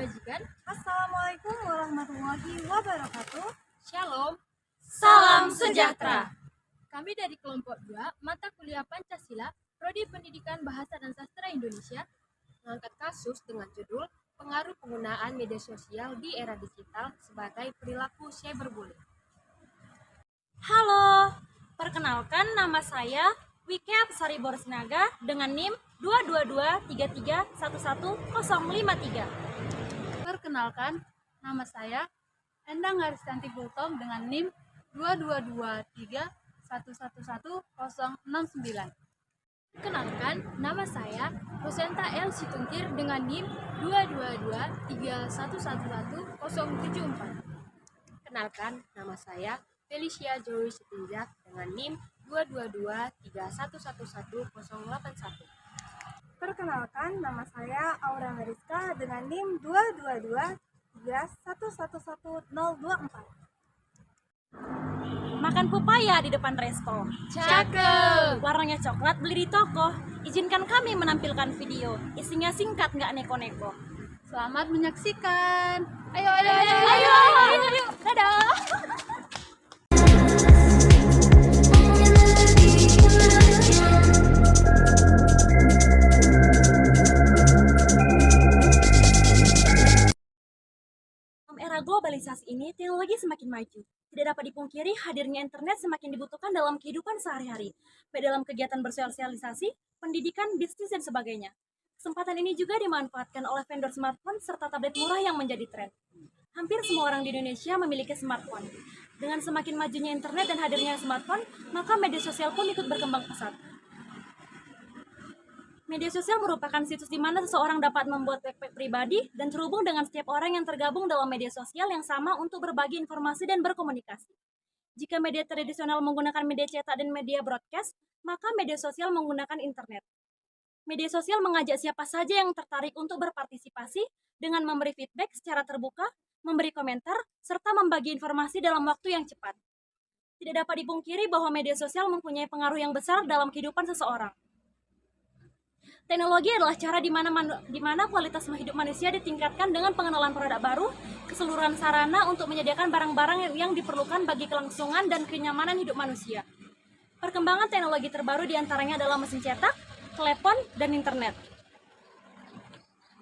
kebajikan. Assalamualaikum warahmatullahi wabarakatuh. Shalom. Salam sejahtera. Kami dari kelompok 2 mata kuliah Pancasila, Prodi Pendidikan Bahasa dan Sastra Indonesia, mengangkat kasus dengan judul Pengaruh Penggunaan Media Sosial di Era Digital sebagai Perilaku Cyberbullying. Halo, perkenalkan nama saya Wike Apsari Borsinaga dengan NIM 22233111053. Perkenalkan, nama saya Endang Haristanti Gultom dengan NIM 22231111069. Perkenalkan, nama saya Rosenta L. Situngkir dengan NIM 22231111074. Kenalkan, nama saya Felicia Joy Sitinjak dengan NIM 22231111081. Perkenalkan, nama saya Aura Hariska dengan NIM 22231111024. Makan pepaya di depan resto. Cakep. Warnanya coklat, beli di toko. Izinkan kami menampilkan video. Isinya singkat, nggak neko-neko. Selamat menyaksikan. Ayo. Dadah. Era globalisasi ini, teknologi semakin maju. Tidak dapat dipungkiri, hadirnya internet semakin dibutuhkan dalam kehidupan sehari-hari, baik dalam kegiatan bersosialisasi, pendidikan, bisnis, dan sebagainya. Kesempatan ini juga dimanfaatkan oleh vendor smartphone serta tablet murah yang menjadi tren. Hampir semua orang di Indonesia memiliki smartphone. Dengan semakin majunya internet dan hadirnya smartphone, maka media sosial pun ikut berkembang pesat. Media sosial merupakan situs di mana seseorang dapat membuat web pribadi dan terhubung dengan setiap orang yang tergabung dalam media sosial yang sama untuk berbagi informasi dan berkomunikasi. Jika media tradisional menggunakan media cetak dan media broadcast, maka media sosial menggunakan internet. Media sosial mengajak siapa saja yang tertarik untuk berpartisipasi dengan memberi feedback secara terbuka, memberi komentar, serta membagi informasi dalam waktu yang cepat. Tidak dapat dipungkiri bahwa media sosial mempunyai pengaruh yang besar dalam kehidupan seseorang. Teknologi adalah cara di mana kualitas hidup manusia ditingkatkan dengan pengenalan produk baru, keseluruhan sarana untuk menyediakan barang-barang yang diperlukan bagi kelangsungan dan kenyamanan hidup manusia. Perkembangan teknologi terbaru diantaranya adalah mesin cetak, telepon, dan internet.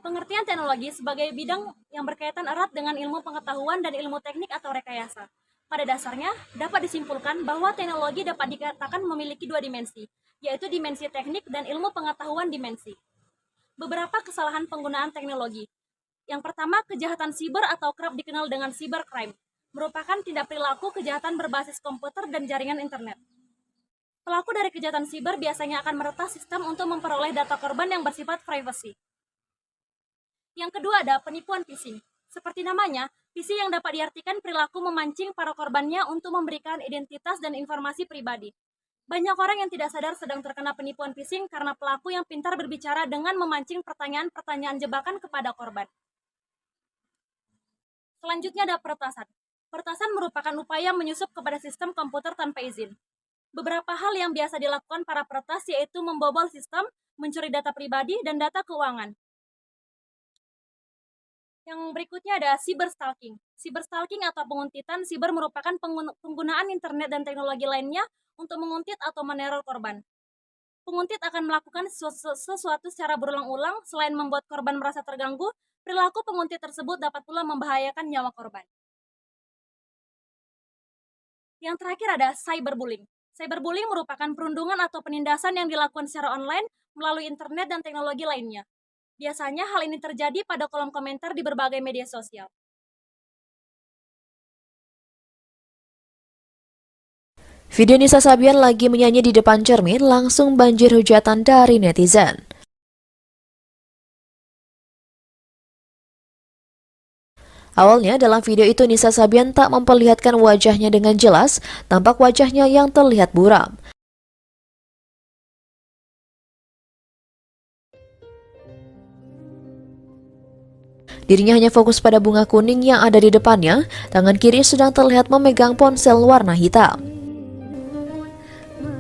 Pengertian teknologi sebagai bidang yang berkaitan erat dengan ilmu pengetahuan dan ilmu teknik atau rekayasa. Pada dasarnya, dapat disimpulkan bahwa teknologi dapat dikatakan memiliki dua dimensi, yaitu dimensi teknik dan ilmu pengetahuan dimensi. Beberapa kesalahan penggunaan teknologi. Yang pertama, kejahatan siber atau kerap dikenal dengan cybercrime, merupakan tindak perilaku kejahatan berbasis komputer dan jaringan internet. Pelaku dari kejahatan siber biasanya akan meretas sistem untuk memperoleh data korban yang bersifat privacy. Yang kedua ada penipuan phishing. Seperti namanya, phishing yang dapat diartikan perilaku memancing para korbannya untuk memberikan identitas dan informasi pribadi. Banyak orang yang tidak sadar sedang terkena penipuan phishing karena pelaku yang pintar berbicara dengan memancing pertanyaan-pertanyaan jebakan kepada korban. Selanjutnya ada peretasan. Peretasan merupakan upaya menyusup kepada sistem komputer tanpa izin. Beberapa hal yang biasa dilakukan para peretas yaitu membobol sistem, mencuri data pribadi, dan data keuangan. Yang berikutnya ada cyberstalking. Cyberstalking atau penguntitan siber merupakan penggunaan internet dan teknologi lainnya untuk menguntit atau meneror korban. Penguntit akan melakukan sesuatu secara berulang-ulang, selain membuat korban merasa terganggu, perilaku penguntit tersebut dapat pula membahayakan nyawa korban. Yang terakhir ada cyberbullying. Cyberbullying merupakan perundungan atau penindasan yang dilakukan secara online melalui internet dan teknologi lainnya. Biasanya hal ini terjadi pada kolom komentar di berbagai media sosial. Video Nisa Sabian lagi menyanyi di depan cermin langsung banjir hujatan dari netizen. Awalnya dalam video itu Nisa Sabian tak memperlihatkan wajahnya dengan jelas, tampak wajahnya yang terlihat buram. Dirinya hanya fokus pada bunga kuning yang ada di depannya, tangan kiri sedang terlihat memegang ponsel warna hitam.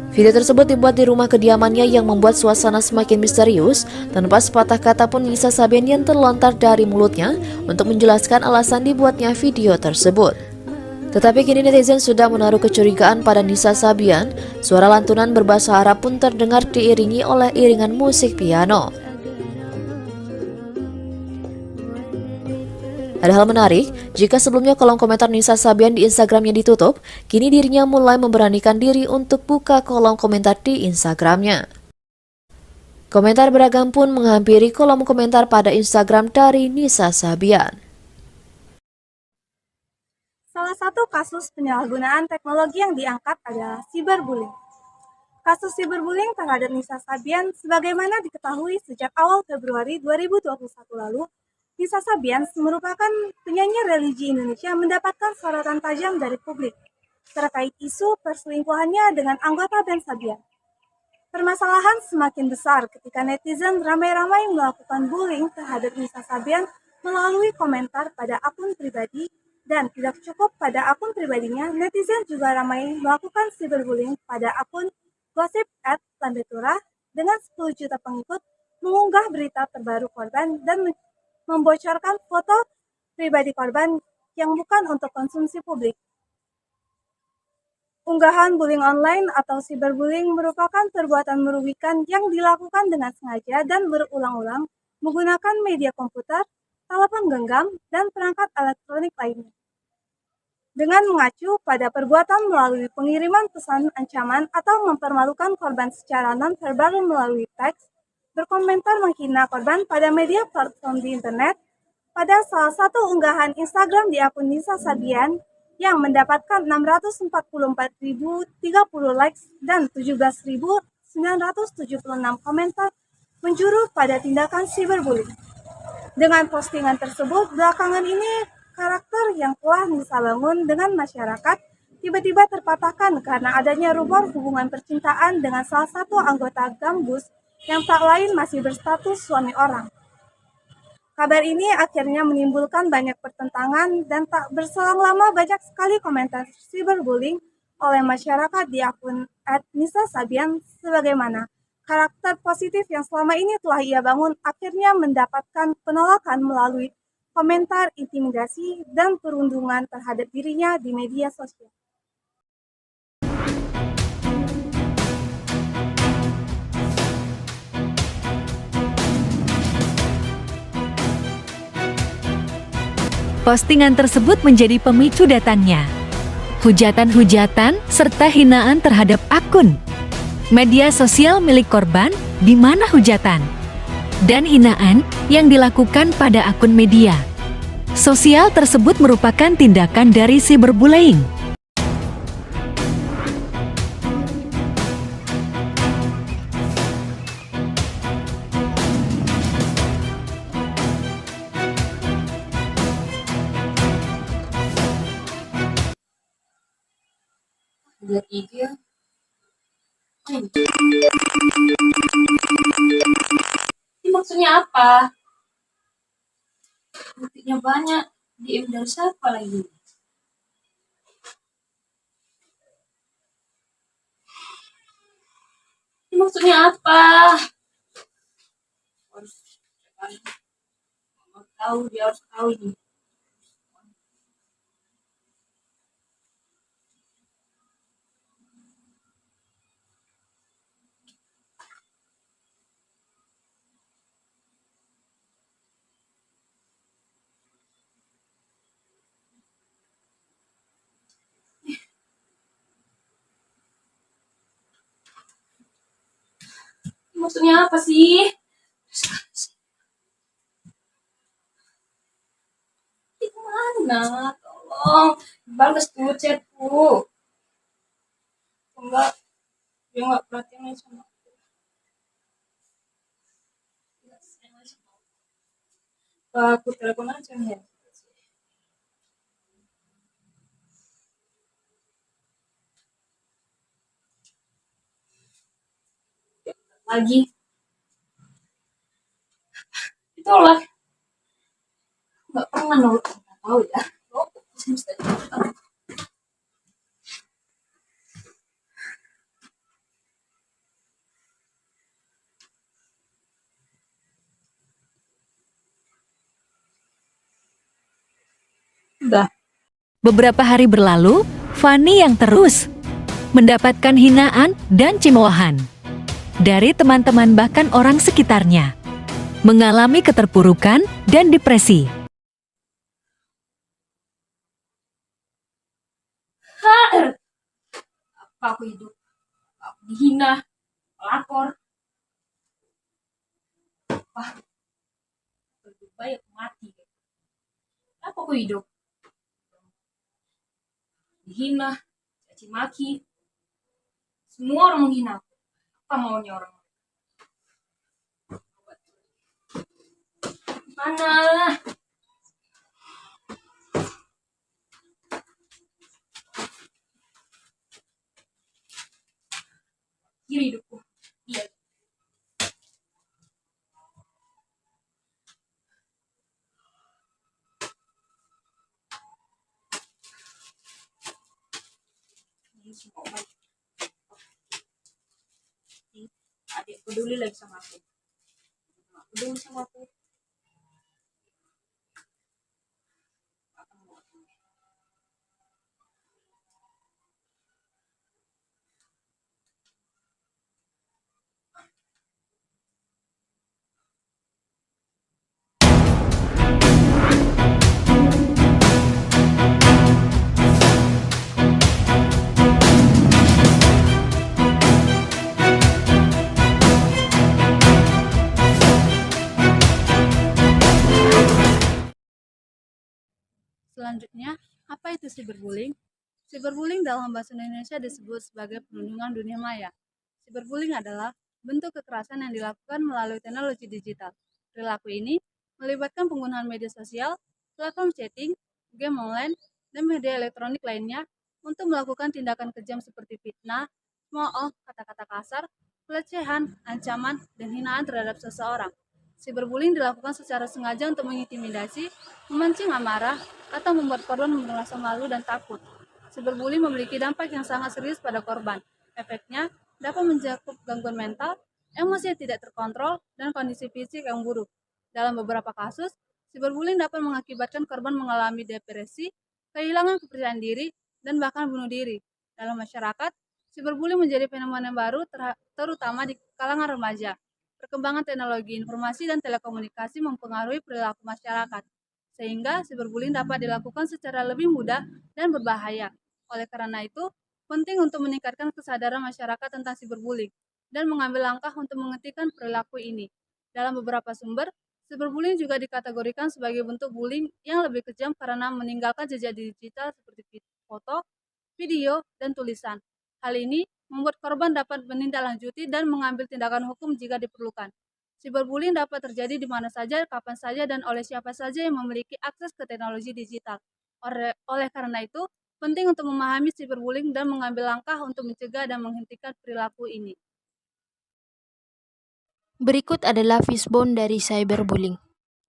Video tersebut dibuat di rumah kediamannya yang membuat suasana semakin misterius. Tanpa sepatah kata pun Nisa Sabian yang terlontar dari mulutnya untuk menjelaskan alasan dibuatnya video tersebut. Tetapi kini netizen sudah menaruh kecurigaan pada Nisa Sabian. Suara lantunan berbahasa Arab pun terdengar diiringi oleh iringan musik piano. Ada hal menarik, jika sebelumnya kolom komentar Nisa Sabian di Instagramnya ditutup, kini dirinya mulai memberanikan diri untuk buka kolom komentar di Instagramnya. Komentar beragam pun menghampiri kolom komentar pada Instagram dari Nisa Sabian. Salah satu kasus penyalahgunaan teknologi yang diangkat adalah cyberbullying. Kasus cyberbullying terhadap Nisa Sabian sebagaimana diketahui sejak awal Februari 2021 lalu, Nisa Sabian merupakan penyanyi religi Indonesia mendapatkan sorotan tajam dari publik terkait isu perselingkuhannya dengan anggota band Sabian. Permasalahan semakin besar ketika netizen ramai-ramai melakukan bullying terhadap Nisa Sabian melalui komentar pada akun pribadi, dan tidak cukup pada akun pribadinya, netizen juga ramai melakukan cyberbullying pada akun gosip@lambetura dengan 10 juta pengikut, mengunggah berita terbaru korban dan membocorkan foto pribadi korban yang bukan untuk konsumsi publik. Unggahan bullying online atau cyberbullying merupakan perbuatan merugikan yang dilakukan dengan sengaja dan berulang-ulang menggunakan media komputer, telepon genggam, dan perangkat elektronik lainnya. Dengan mengacu pada perbuatan melalui pengiriman pesan ancaman atau mempermalukan korban secara non-verbal melalui teks, berkomentar menghina korban pada media platform di internet, pada salah satu unggahan Instagram di akun Nisa Sabian yang mendapatkan 644.030 likes dan 17.976 komentar menjuru pada tindakan cyberbullying. Dengan postingan tersebut, belakangan ini karakter yang telah Nisa bangun dengan masyarakat tiba-tiba terpatahkan karena adanya rumor hubungan percintaan dengan salah satu anggota Gambus yang tak lain masih berstatus suami orang. Kabar ini akhirnya menimbulkan banyak pertentangan dan tak berselang lama banyak sekali komentar cyberbullying oleh masyarakat di akun @nisa_sabian sebagaimana karakter positif yang selama ini telah ia bangun akhirnya mendapatkan penolakan melalui komentar intimidasi dan perundungan terhadap dirinya di media sosial. Postingan tersebut menjadi pemicu datangnya hujatan-hujatan serta hinaan terhadap akun media sosial milik korban, di mana hujatan dan hinaan yang dilakukan pada akun media sosial tersebut merupakan tindakan dari cyberbullying. Lihat IG ya. Ini maksudnya apa? Buktinya banyak. DM dari siapa lagi? Ini maksudnya apa? Harus tahu, dia harus tahu ini. Maksudnya apa sih? Itu mana? Tolong balas tuh chatku. Enggak, dia nggak perhatian sama aku. Aku telepon aja nih. Lagi itulah nggak pernah nurut, nggak tahu ya. Beberapa hari berlalu, Fani yang terus mendapatkan hinaan dan cemoohan dari teman-teman bahkan orang sekitarnya, mengalami keterpurukan dan depresi. Apa aku hidup? Aku dihina, lapor. Wah, lebih baik aku mati. Apa aku hidup? Dihina, caci maki. Semua orang menghina aku. Apa maunya orang? Mana? Kiri hidupku. Iya. Ini semua orang. Adik peduli lagi sama aku. Nggak peduli sama aku. Selanjutnya, apa itu cyberbullying? Cyberbullying dalam bahasa Indonesia disebut sebagai perundungan dunia maya. Cyberbullying adalah bentuk kekerasan yang dilakukan melalui teknologi digital. Perilaku ini melibatkan penggunaan media sosial, platform chatting, game online, dan media elektronik lainnya untuk melakukan tindakan kejam seperti fitnah, cemooh, kata-kata kasar, pelecehan, ancaman, dan hinaan terhadap seseorang. Cyberbullying dilakukan secara sengaja untuk mengintimidasi, memancing amarah, atau membuat korban merasa malu dan takut. Cyberbullying memiliki dampak yang sangat serius pada korban. Efeknya dapat mencakup gangguan mental, emosi yang tidak terkontrol, dan kondisi fisik yang buruk. Dalam beberapa kasus, cyberbullying dapat mengakibatkan korban mengalami depresi, kehilangan kepercayaan diri, dan bahkan bunuh diri. Dalam masyarakat, cyberbullying menjadi fenomena baru terutama di kalangan remaja. Perkembangan teknologi informasi dan telekomunikasi mempengaruhi perilaku masyarakat, sehingga cyberbullying dapat dilakukan secara lebih mudah dan berbahaya. Oleh karena itu, penting untuk meningkatkan kesadaran masyarakat tentang cyberbullying dan mengambil langkah untuk menghentikan perilaku ini. Dalam beberapa sumber, cyberbullying juga dikategorikan sebagai bentuk bullying yang lebih kejam karena meninggalkan jejak digital seperti foto, video, dan tulisan. Hal ini membuat korban dapat menindaklanjuti dan mengambil tindakan hukum jika diperlukan. Cyberbullying dapat terjadi di mana saja, kapan saja, dan oleh siapa saja yang memiliki akses ke teknologi digital. Oleh karena itu, penting untuk memahami cyberbullying dan mengambil langkah untuk mencegah dan menghentikan perilaku ini. Berikut adalah fishbone dari cyberbullying.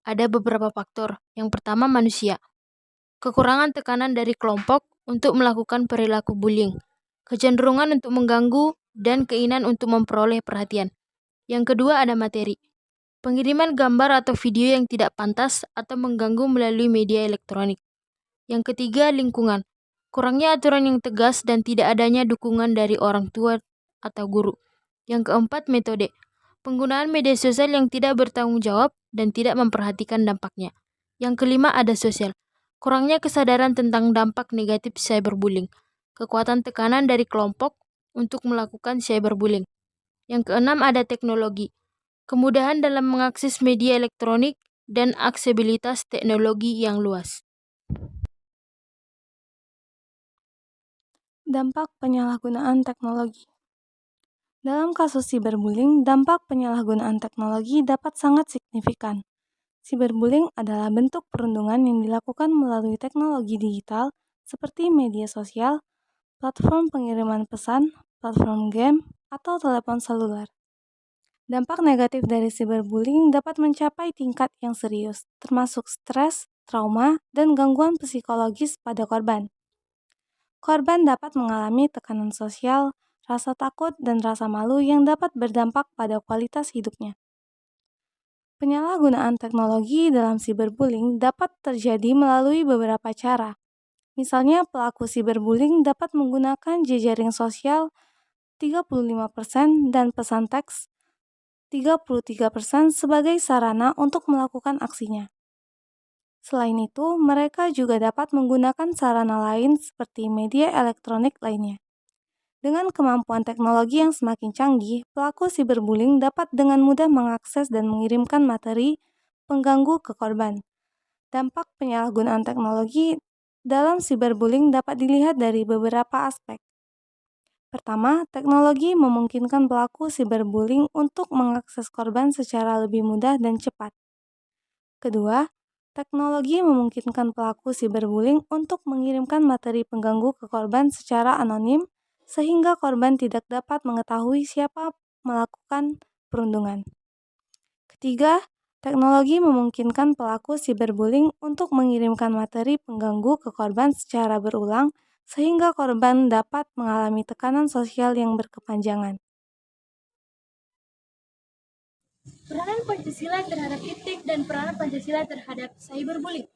Ada beberapa faktor. Yang pertama, manusia. Kekurangan tekanan dari kelompok untuk melakukan perilaku bullying. Kecenderungan untuk mengganggu dan keinginan untuk memperoleh perhatian. Yang kedua, ada materi. Pengiriman gambar atau video yang tidak pantas atau mengganggu melalui media elektronik. Yang ketiga, lingkungan. Kurangnya aturan yang tegas dan tidak adanya dukungan dari orang tua atau guru. Yang keempat, metode. Penggunaan media sosial yang tidak bertanggung jawab dan tidak memperhatikan dampaknya. Yang kelima, ada sosial. Kurangnya kesadaran tentang dampak negatif cyberbullying. Kekuatan tekanan dari kelompok untuk melakukan cyberbullying. Yang keenam, ada teknologi. Kemudahan dalam mengakses media elektronik dan aksesibilitas teknologi yang luas. Dampak penyalahgunaan teknologi. Dalam kasus cyberbullying, dampak penyalahgunaan teknologi dapat sangat signifikan. Cyberbullying adalah bentuk perundungan yang dilakukan melalui teknologi digital seperti media sosial, platform pengiriman pesan, platform game, atau telepon seluler. Dampak negatif dari cyberbullying dapat mencapai tingkat yang serius, termasuk stres, trauma, dan gangguan psikologis pada korban. Korban dapat mengalami tekanan sosial, rasa takut, dan rasa malu yang dapat berdampak pada kualitas hidupnya. Penyalahgunaan teknologi dalam cyberbullying dapat terjadi melalui beberapa cara. Misalnya, pelaku cyberbullying dapat menggunakan jejaring sosial 35% dan pesan teks 33% sebagai sarana untuk melakukan aksinya. Selain itu, mereka juga dapat menggunakan sarana lain seperti media elektronik lainnya. Dengan kemampuan teknologi yang semakin canggih, pelaku cyberbullying dapat dengan mudah mengakses dan mengirimkan materi pengganggu ke korban. Dampak penyalahgunaan teknologi dalam cyberbullying dapat dilihat dari beberapa aspek. Pertama, teknologi memungkinkan pelaku cyberbullying untuk mengakses korban secara lebih mudah dan cepat. Kedua, teknologi memungkinkan pelaku cyberbullying untuk mengirimkan materi pengganggu ke korban secara anonim, sehingga korban tidak dapat mengetahui siapa melakukan perundungan. Ketiga, teknologi memungkinkan pelaku cyberbullying untuk mengirimkan materi pengganggu ke korban secara berulang, sehingga korban dapat mengalami tekanan sosial yang berkepanjangan. Peranan Pancasila terhadap iptek dan peranan Pancasila terhadap cyberbullying.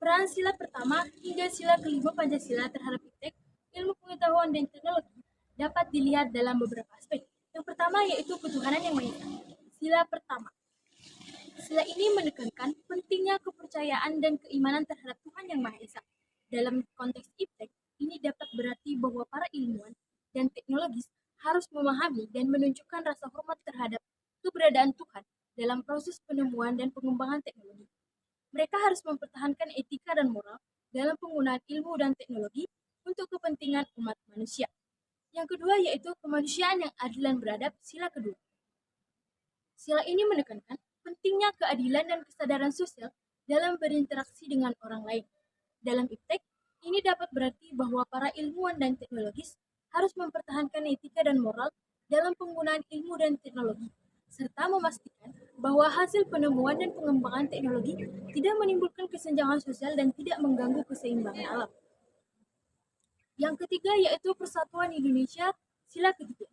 Peran sila pertama hingga sila kelima Pancasila terhadap iptek, ilmu pengetahuan dan teknologi, dapat dilihat dalam beberapa aspek. Yang pertama yaitu ketuhanan yang Maha Esa. Sila pertama. Sila ini menekankan pentingnya kepercayaan dan keimanan terhadap Tuhan Yang Maha Esa. Dalam konteks iptek, ini dapat berarti bahwa para ilmuwan dan teknologis harus memahami dan menunjukkan rasa hormat terhadap keberadaan Tuhan dalam proses penemuan dan pengembangan teknologi. Mereka harus mempertahankan etika dan moral dalam penggunaan ilmu dan teknologi untuk kepentingan umat manusia. Yang kedua yaitu kemanusiaan yang adil dan beradab, sila kedua. Sila ini menekankan pentingnya keadilan dan kesadaran sosial dalam berinteraksi dengan orang lain. Dalam iptek, ini dapat berarti bahwa para ilmuwan dan teknologis harus mempertahankan etika dan moral dalam penggunaan ilmu dan teknologi, serta memastikan bahwa hasil penemuan dan pengembangan teknologi tidak menimbulkan kesenjangan sosial dan tidak mengganggu keseimbangan alam. Yang ketiga yaitu Persatuan Indonesia, sila ketiga.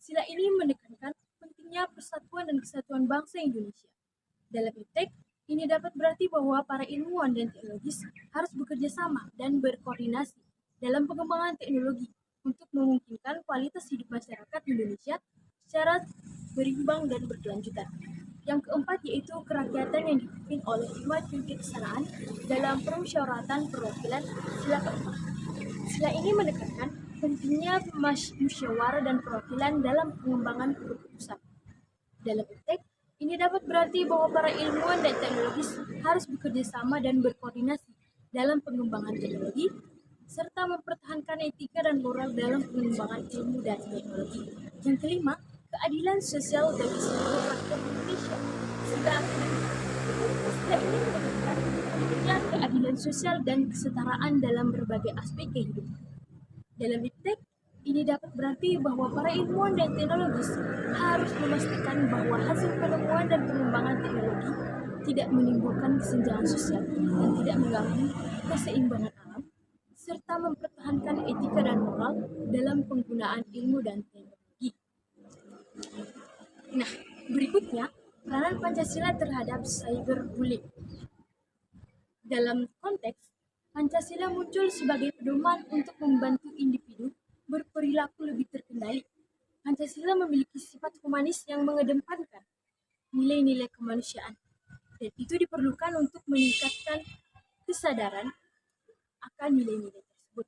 Sila ini menekankan pentingnya persatuan dan kesatuan bangsa Indonesia. Dalam iptek, ini dapat berarti bahwa para ilmuwan dan teknologis harus bekerja sama dan berkoordinasi dalam pengembangan teknologi untuk memungkinkan kualitas hidup masyarakat Indonesia secara berimbang dan berkelanjutan. Yang keempat yaitu kerakyatan yang dipimpin oleh hikmat kebijaksanaan dalam permusyawaratan perwakilan, sila keempat. Sila ini menekankan pentingnya musyawarah dan perwakilan dalam pengembangan keputusan. Dalam iptek, ini dapat berarti bahwa para ilmuwan dan teknologis harus bekerja sama dan berkoordinasi dalam pengembangan teknologi, serta mempertahankan etika dan moral dalam pengembangan ilmu dan teknologi. Yang kelima, keadilan sosial bagi seluruh rakyat Indonesia. Sila ini menekankan pentingnya keadilan sosial dan kesetaraan dalam berbagai aspek kehidupan. Dalam iptek, ini dapat berarti bahwa para ilmuwan dan teknologis harus memastikan bahwa hasil penemuan dan pengembangan teknologi tidak menimbulkan kesenjangan sosial dan tidak mengganggu keseimbangan alam, serta mempertahankan etika dan moral dalam penggunaan ilmu dan teknologi. Nah, berikutnya, peranan Pancasila terhadap cyberbullying. Dalam konteks, Pancasila muncul sebagai pedoman untuk membantu individu berperilaku lebih terkendali. Pancasila memiliki sifat humanis yang mengedepankan nilai-nilai kemanusiaan, dan itu diperlukan untuk meningkatkan kesadaran akan nilai-nilai tersebut.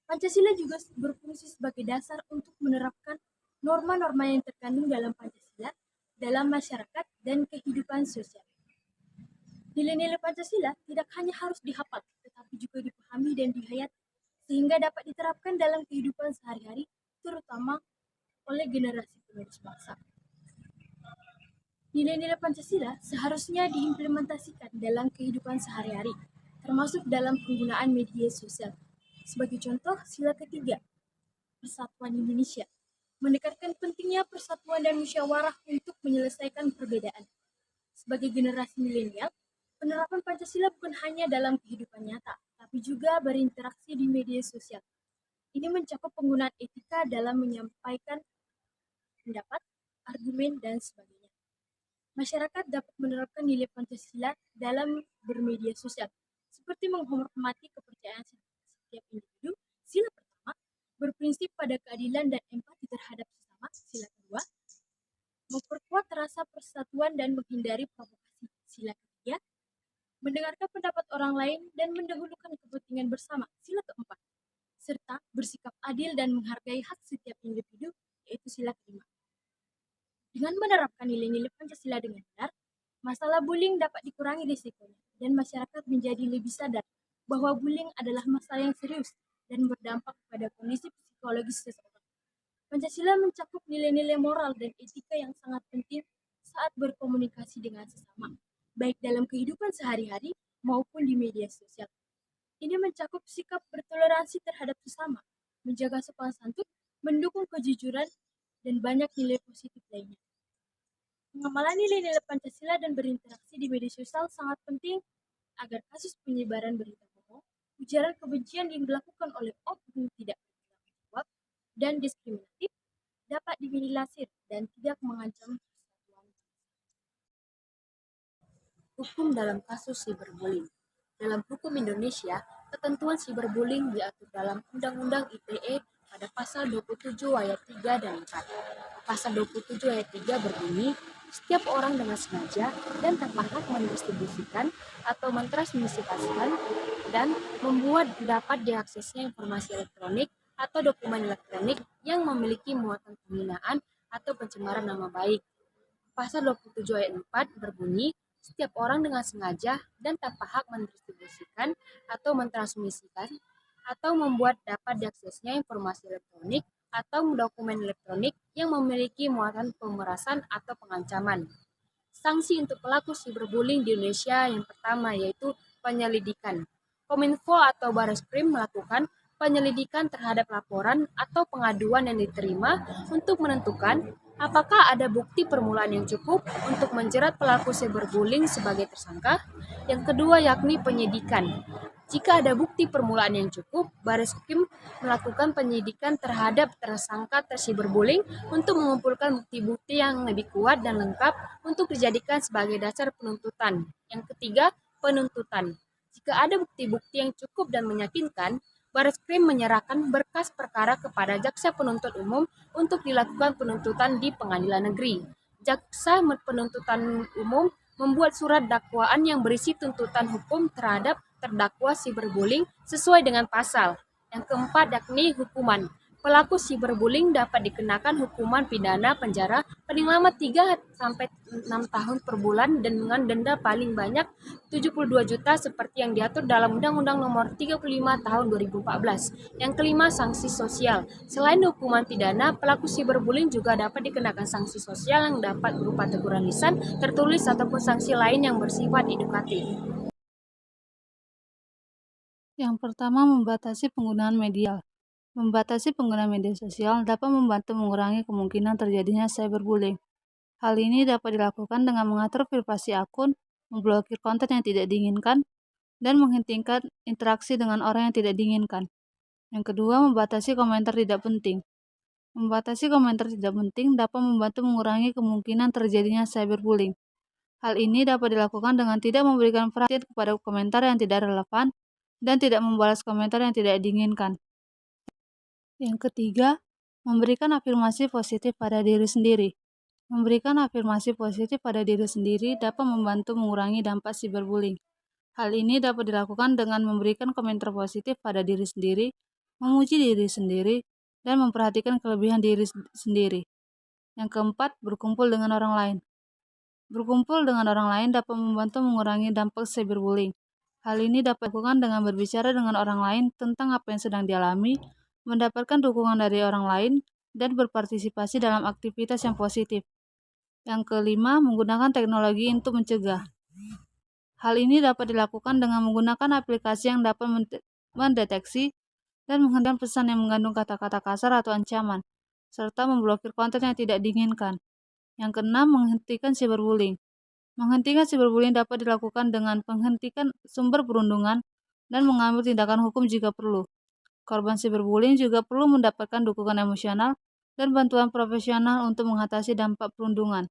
Pancasila juga berfungsi sebagai dasar untuk menerapkan norma-norma yang terkandung dalam Pancasila dalam masyarakat dan kehidupan sosial. Nilai-nilai Pancasila tidak hanya harus dihafal, tetapi juga dipahami dan dihayati, sehingga dapat diterapkan dalam kehidupan sehari-hari, terutama oleh generasi penerus bangsa. Nilai-nilai Pancasila seharusnya diimplementasikan dalam kehidupan sehari-hari, termasuk dalam penggunaan media sosial. Sebagai contoh, sila ketiga, Persatuan Indonesia, menekankan pentingnya persatuan dan musyawarah untuk menyelesaikan perbedaan. Sebagai generasi milenial, penerapan Pancasila bukan hanya dalam kehidupan nyata, tapi juga berinteraksi di media sosial. Ini mencakup penggunaan etika dalam menyampaikan pendapat, argumen, dan sebagainya. Masyarakat dapat menerapkan nilai Pancasila dalam bermedia sosial, seperti menghormati kepercayaan setiap individu, sila pertama, berprinsip pada keadilan dan empati terhadap sesama, sila kedua, memperkuat rasa persatuan dan menghindari provokasi, sila ketiga, mendengarkan pendapat orang lain dan mendahulukan kepentingan bersama, sila keempat, serta bersikap adil dan menghargai hak setiap individu, yaitu sila kelima. Dengan menerapkan nilai-nilai Pancasila dengan benar, masalah bullying dapat dikurangi risikonya dan masyarakat menjadi lebih sadar bahwa bullying adalah masalah yang serius dan berdampak pada kondisi psikologis seseorang. Pancasila mencakup nilai-nilai moral dan etika yang sangat penting saat berkomunikasi dengan sesama, baik dalam kehidupan sehari-hari maupun di media sosial. Ini mencakup sikap bertoleransi terhadap sesama, menjaga sopan santun, mendukung kejujuran, dan banyak nilai positif lainnya. Pengamalan nilai-nilai Pancasila dan berinteraksi di media sosial sangat penting agar kasus penyebaran berita bohong, ujaran kebencian yang dilakukan oleh oknum tidak bertanggung jawab, dan diskriminatif dapat diminimalisir dan tidak mengancam persatuan. Hukum dalam kasus cyberbullying. Dalam hukum Indonesia, ketentuan cyberbullying diatur dalam Undang-Undang ITE pada pasal 27 ayat 3 dan 4. Pasal 27 ayat 3 berbunyi, setiap orang dengan sengaja dan tanpa hak mendistribusikan atau mentransmisikan dan membuat dapat diaksesnya informasi elektronik atau dokumen elektronik yang memiliki muatan penghinaan atau pencemaran nama baik. Pasal 27 ayat 4 berbunyi, setiap orang dengan sengaja dan tanpa hak mendistribusikan atau mentransmisikan atau membuat dapat diaksesnya informasi elektronik atau dokumen elektronik yang memiliki muatan pemerasan atau pengancaman. Sanksi untuk pelaku cyberbullying di Indonesia yang pertama yaitu penyelidikan. Kominfo atau Barreskrim melakukan penyelidikan terhadap laporan atau pengaduan yang diterima untuk menentukan apakah ada bukti permulaan yang cukup untuk menjerat pelaku cyberbullying sebagai tersangka. Yang kedua yakni penyidikan. Jika ada bukti permulaan yang cukup, Barreskrim melakukan penyidikan terhadap tersangka cyberbullying untuk mengumpulkan bukti-bukti yang lebih kuat dan lengkap untuk dijadikan sebagai dasar penuntutan. Yang ketiga, penuntutan. Jika ada bukti-bukti yang cukup dan meyakinkan, Barreskrim menyerahkan berkas perkara kepada Jaksa Penuntut Umum untuk dilakukan penuntutan di pengadilan negeri. Jaksa Penuntutan Umum membuat surat dakwaan yang berisi tuntutan hukum terhadap terdakwa cyberbullying sesuai dengan pasal. Yang keempat yakni hukuman. Pelaku cyberbullying dapat dikenakan hukuman pidana penjara paling lama 3-6 tahun per bulan dan dengan denda paling banyak 72 juta seperti yang diatur dalam Undang-Undang Nomor 35 Tahun 2014. Yang kelima, sanksi sosial. Selain hukuman pidana, pelaku cyberbullying juga dapat dikenakan sanksi sosial yang dapat berupa teguran lisan, tertulis ataupun sanksi lain yang bersifat edukatif. Yang pertama, membatasi penggunaan media. Membatasi penggunaan media sosial dapat membantu mengurangi kemungkinan terjadinya cyberbullying. Hal ini dapat dilakukan dengan mengatur privasi akun, memblokir konten yang tidak diinginkan, dan menghentikan interaksi dengan orang yang tidak diinginkan. Yang kedua, membatasi komentar tidak penting. Membatasi komentar tidak penting dapat membantu mengurangi kemungkinan terjadinya cyberbullying. Hal ini dapat dilakukan dengan tidak memberikan perhatian kepada komentar yang tidak relevan dan tidak membalas komentar yang tidak diinginkan. Yang ketiga, memberikan afirmasi positif pada diri sendiri. Memberikan afirmasi positif pada diri sendiri dapat membantu mengurangi dampak cyberbullying. Hal ini dapat dilakukan dengan memberikan komentar positif pada diri sendiri, memuji diri sendiri, dan memperhatikan kelebihan diri sendiri. Yang keempat, berkumpul dengan orang lain. Berkumpul dengan orang lain dapat membantu mengurangi dampak cyberbullying. Hal ini dapat dilakukan dengan berbicara dengan orang lain tentang apa yang sedang dialami, mendapatkan dukungan dari orang lain, dan berpartisipasi dalam aktivitas yang positif. Yang kelima, menggunakan teknologi untuk mencegah. Hal ini dapat dilakukan dengan menggunakan aplikasi yang dapat mendeteksi dan menghentikan pesan yang mengandung kata-kata kasar atau ancaman, serta memblokir konten yang tidak diinginkan. Yang keenam, menghentikan cyberbullying. Menghentikan cyberbullying dapat dilakukan dengan menghentikan sumber perundungan dan mengambil tindakan hukum jika perlu. Korban cyberbullying juga perlu mendapatkan dukungan emosional dan bantuan profesional untuk mengatasi dampak perundungan.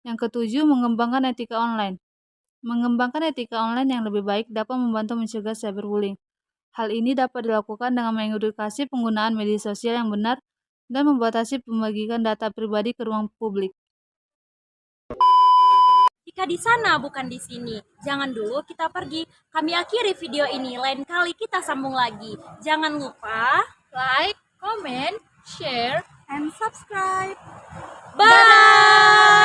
Yang ketujuh, mengembangkan etika online. Mengembangkan etika online yang lebih baik dapat membantu mencegah cyberbullying. Hal ini dapat dilakukan dengan mengedukasi penggunaan media sosial yang benar dan membatasi pembagian data pribadi ke ruang publik. Jika di sana bukan di sini, jangan dulu kita pergi. Kami akhiri video ini, lain kali kita sambung lagi. Jangan lupa Like, comment, share, And subscribe! bye!